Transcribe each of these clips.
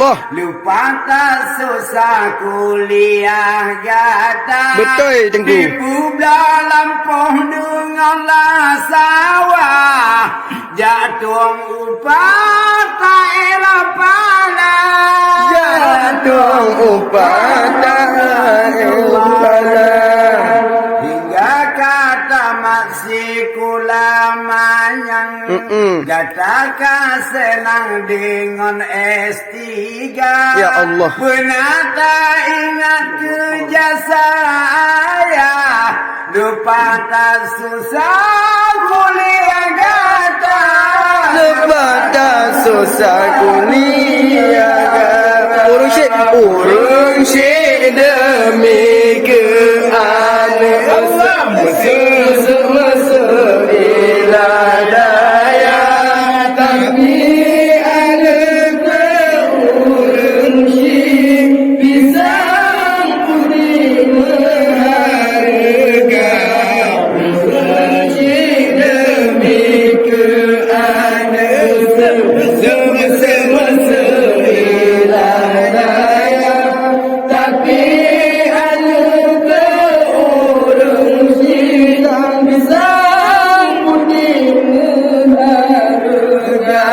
Allah. Lupa tak susah kuliah gata. Betul tengku. Ibu dalam dengan sawah. Jatuh upah tak elok pala. Jatuh upah tak elok pala. Hingga kata masih kulama yang katakan senang dengan S3. Ya Allah. Pernah tak ingat kerja saya. Lupa tak susah kuliah gata. Lupa tak susah kuliah gata. Urung syek demi keadaan. Mesut ilah daya. Tapi ada keurung syek bisa putih berharga. Urung syek demi keadaan. Mesut ilah daya. Tapi ada keurung syek bisa putih berharga.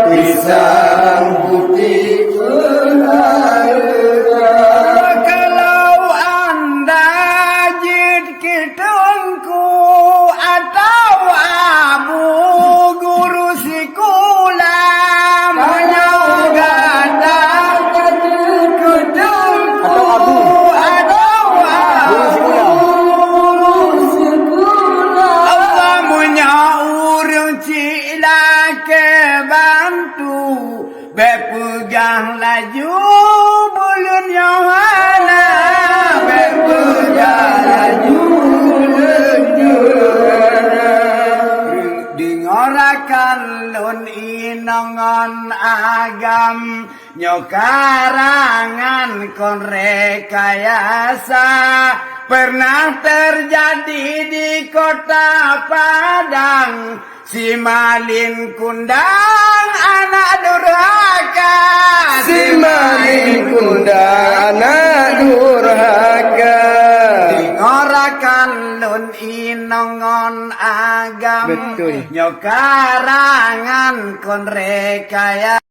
Pisang putih berharga. Kalau anda jid kitungku atau abu guru sikulam hanya gada kitungku atau abu guru sikulam. Allah punya urung cila ke bantu bepegang laju bulun Yohana bepegang laju bulun Yohana dingorakan lun inongon agam nyokarangan kon rekayasa pernah terjadi di kota Padang. Si malin kundang anak durhaka. Si malin kundang anak durhaka. Dingorakan lun inongon agam. Betul. Nyokarangan kon rekaya.